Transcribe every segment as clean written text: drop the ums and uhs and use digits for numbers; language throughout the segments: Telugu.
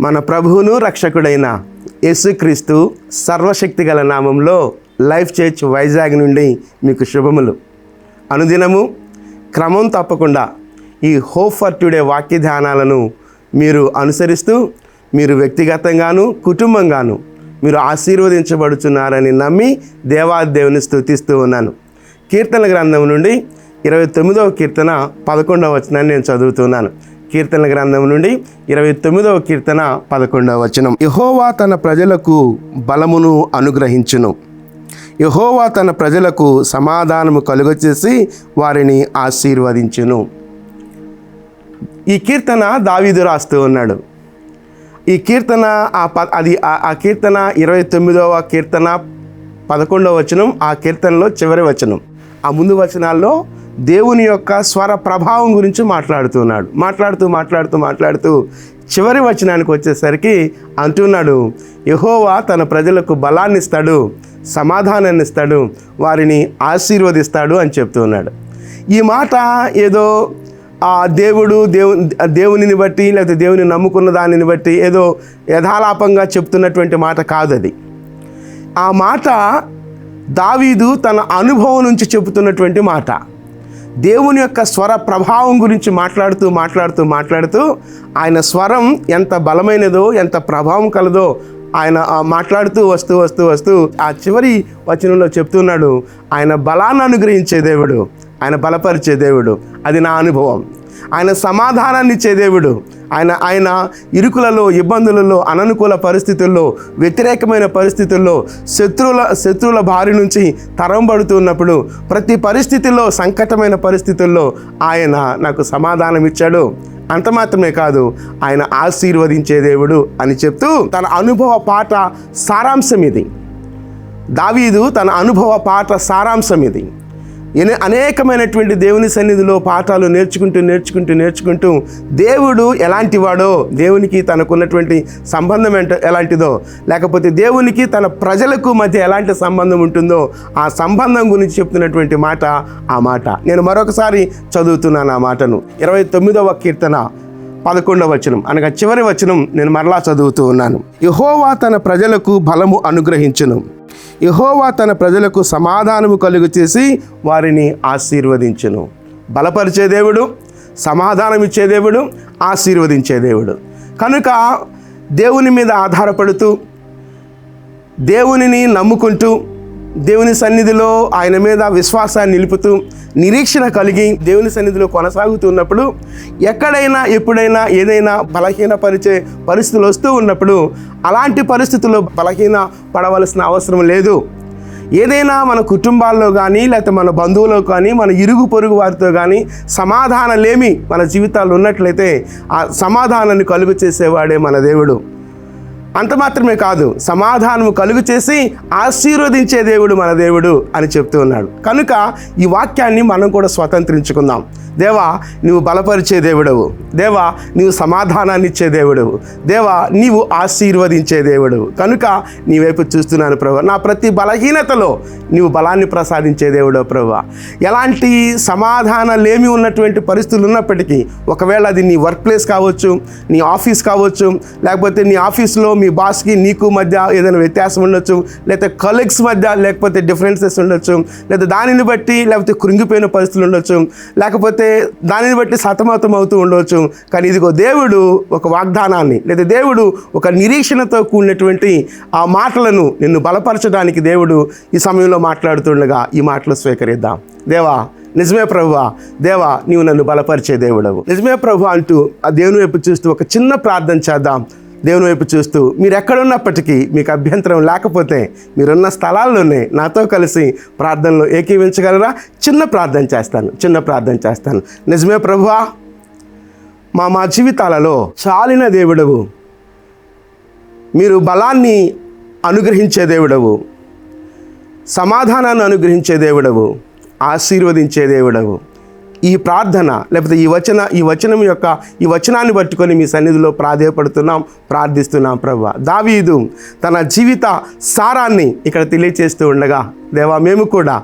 మన ప్రభువును రక్షకుడైన యేసుక్రీస్తు సర్వశక్తి గల నామంలో లైఫ్ చర్చ్ వైజాగ్ నుండి మీకు శుభములు. అనుదినము క్రమం తప్పకుండా ఈ హోప్ ఫర్ టుడే వాక్య ధ్యానాలను మీరు అనుసరిస్తూ మీరు వ్యక్తిగతంగాను కుటుంబంగాను మీరు ఆశీర్వదించబడుతున్నారని నమ్మి దేవాదేవుని స్తుతిస్తూ ఉన్నాను. కీర్తన గ్రంథం నుండి 29వ కీర్తన 11వ వచనాన్ని నేను చదువుతున్నాను. కీర్తన గ్రంథం నుండి 29వ కీర్తన 11వ వచనం. యెహోవా తన ప్రజలకు బలమును అనుగ్రహించును. యెహోవా తన ప్రజలకు సమాధానము కలుగచేసి వారిని ఆశీర్వదించును. ఈ కీర్తన దావీదు రాస్తూ ఉన్నాడు. ఈ కీర్తన ఆ కీర్తన 29వ కీర్తన 11వ వచనం, ఆ కీర్తనలో చివరి వచనం. ఆ ముందు వచనాల్లో దేవుని యొక్క స్వర ప్రభావం గురించి మాట్లాడుతున్నాడు. మాట్లాడుతూ చివరి వచనానికి వచ్చేసరికి అంటున్నాడు, యెహోవా తన ప్రజలకు బలాన్ని ఇస్తాడు, సమాధానాన్ని ఇస్తాడు, వారిని ఆశీర్వదిస్తాడు అని చెప్తున్నాడు. ఈ మాట ఏదో దేవునిని బట్టి లేకపోతే దేవుని నమ్ముకున్న దానిని బట్టి ఏదో యథాలాపంగా చెప్తున్నటువంటి మాట కాదు అది. ఆ మాట దావీదు తన అనుభవం నుంచి చెబుతున్నటువంటి మాట. దేవుని యొక్క స్వర ప్రభావం గురించి మాట్లాడుతూ ఆయన స్వరం ఎంత బలమైనదో ఎంత ప్రభావం కలదో ఆయన మాట్లాడుతూ వస్తూ ఆ చివరి వచనంలో చెప్తున్నాడు, ఆయన బలాన్ని అనుగ్రహించే దేవుడు, ఆయన బలపరిచే దేవుడు, అది నా అనుభవం. ఆయన సమాధానాన్ని ఇచ్చే దేవుడు, ఆయన ఇరుకులలో, ఇబ్బందులలో, అననుకూల పరిస్థితుల్లో, వ్యతిరేకమైన పరిస్థితుల్లో, శత్రువుల బారి నుంచి తరంబడుతున్నప్పుడు, ప్రతి పరిస్థితుల్లో, సంకటమైన పరిస్థితుల్లో ఆయన నాకు సమాధానం ఇచ్చాడు. అంత మాత్రమే కాదు, ఆయన ఆశీర్వదించే దేవుడు అని చెప్తూ తన అనుభవ పాట సారాంశం ఇది. దావీదు తన అనుభవ పాట సారాంశం ఇది. అనేకమైనటువంటి దేవుని సన్నిధిలో పాఠాలు నేర్చుకుంటూ దేవుడు ఎలాంటి వాడో, దేవునికి తనకున్నటువంటి సంబంధం ఎలాంటిదో, లేకపోతే దేవునికి తన ప్రజలకు మధ్య ఎలాంటి సంబంధం ఉంటుందో ఆ సంబంధం గురించి చెప్తున్నటువంటి మాట ఆ మాట. నేను మరొకసారి చదువుతున్నాను ఆ మాటను. 29వ కీర్తన 11వ వచనం అనగా చివరి వచనం నేను మరలా చదువుతూ ఉన్నాను. యెహోవా తన ప్రజలకు బలము అనుగ్రహించును. యెహోవా తన ప్రజలకు సమాధానము కలుగు చేసి వారిని ఆశీర్వదించును. బలపరిచే దేవుడు, సమాధానం ఇచ్చే దేవుడు, ఆశీర్వదించే దేవుడు. కనుక దేవుని మీద ఆధారపడుతూ, దేవునిని నమ్ముకుంటూ, దేవుని సన్నిధిలో ఆయన మీద విశ్వాసాన్ని నిలుపుతూ, నిరీక్షణ కలిగి దేవుని సన్నిధిలో కొనసాగుతున్నప్పుడు, ఎక్కడైనా ఎప్పుడైనా ఏదైనా బలహీనపరిచే పరిస్థితులు వస్తూ ఉన్నప్పుడు అలాంటి పరిస్థితుల్లో బలహీన పడవలసిన అవసరం లేదు. ఏదైనా మన కుటుంబాల్లో కానీ లేకపోతే మన బంధువులో కానీ మన ఇరుగు పొరుగు వారితో కానీ సమాధానలేమి మన జీవితాల్లో ఉన్నట్లయితే ఆ సమాధానాన్ని కలుగు చేసేవాడే మన దేవుడు. అంత మాత్రమే కాదు, సమాధానము కలుగు చేసి ఆశీర్వదించే దేవుడు మన దేవుడు అని చెప్తూ ఉన్నాడు. కనుక ఈ వాక్యాన్ని మనం కూడా స్వతంత్రించుకుందాం. దేవా, నీవు బలపరిచే దేవుడవు. దేవా, నీవు సమాధానాన్ని ఇచ్చే దేవుడవు. దేవా, నీవు ఆశీర్వదించే దేవుడవు. కనుక నీ వైపు చూస్తున్నాను ప్రభువా. నా ప్రతి బలహీనతలో నీవు బలాన్ని ప్రసాదించే దేవుడవు ప్రభువా. ఎలాంటి సమాధానాలేమి ఉన్నటువంటి పరిస్థితులు ఉన్నప్పటికీ, ఒకవేళ అది నీ వర్క్ ప్లేస్ కావచ్చు, నీ ఆఫీస్ కావచ్చు, లేకపోతే నీ ఆఫీస్లో మీ బాస్కి నీకు మధ్య ఏదైనా వ్యత్యాసం ఉండొచ్చు, లేకపోతే కలీగ్స్ మధ్య లేకపోతే డిఫరెన్సెస్ ఉండొచ్చు, లేదా దానిని బట్టి లేకపోతే కృంగిపోయిన పరిస్థితులు ఉండొచ్చు, లేకపోతే దానిని బట్టి సతమతం అవుతూ ఉండవచ్చు. కానీ ఇదిగో దేవుడు ఒక వాగ్దానాన్ని లేదా దేవుడు ఒక నిరీక్షణతో కూడినటువంటి ఆ మాటలను నిన్ను బలపరచడానికి దేవుడు ఈ సమయంలో మాట్లాడుతుండగా ఈ మాటలు స్వీకరిద్దాం. దేవా, నిజమే ప్రభువా, దేవా, నీవు నన్ను బలపరిచే దేవుడవు. నిజమే ప్రభు అంటూ ఆ దేవుని వైపు చూస్తూ ఒక చిన్న ప్రార్థన చేద్దాం. దేవుని వైపు చూస్తూ మీరు ఎక్కడున్నప్పటికీ మీకు అభ్యంతరం లేకపోతే మీరున్న స్థలాల్లోనే నాతో కలిసి ప్రార్థనలో ఏకీవించగలరా? చిన్న ప్రార్థన చేస్తాను. నిజమే ప్రభువా, మా జీవితాలలో చాలిన దేవుడవు, మీరు బలాన్ని అనుగ్రహించే దేవుడవు, సమాధానాన్ని అనుగ్రహించే దేవుడవు, ఆశీర్వదించే దేవుడవు. ఈ ప్రార్థన లేకపోతే ఈ వచనాన్ని పట్టుకొని మీ సన్నిధిలో ప్రార్థిస్తున్నాం ప్రభువా. దావీదు తన జీవిత సారాన్ని ఇక్కడ తెలియచేస్తూ ఉండగా, దేవా, మేము కూడా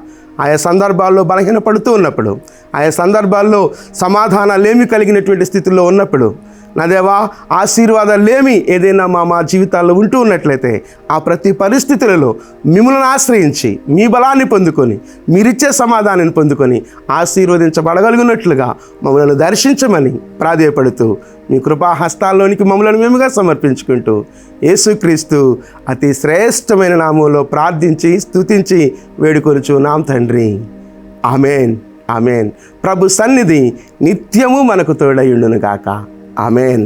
ఆయా సందర్భాల్లో బలహీనపడుతూ ఉన్నప్పుడు, ఆయా సందర్భాల్లో సమాధానాలేమి కలిగినటువంటి స్థితిలో ఉన్నప్పుడు, నా దేవా, ఆశీర్వాదాలేమి ఏదైనా మా జీవితాల్లో ఉంటూ ఉన్నట్లయితే ఆ ప్రతి పరిస్థితులలో మిమ్మల్ని ఆశ్రయించి మీ బలాన్ని పొందుకొని మీరిచ్చే సమాధానాన్ని పొందుకొని ఆశీర్వదించబడగలిగినట్లుగా మమ్మల్ని దర్శించమని ప్రాధేయపడుతూ మీ కృపా హస్తాల్లోనికి మమ్మల్ని మేముగా సమర్పించుకుంటూ యేసుక్రీస్తు అతి శ్రేష్టమైన నామంలో ప్రార్థించి స్తుతించి వేడుకొనుచున్నాం తండ్రి. Amen, amen. ప్రభు సన్నిధి నిత్యము మనకు తోడయుండును గాక. ఆమెన్.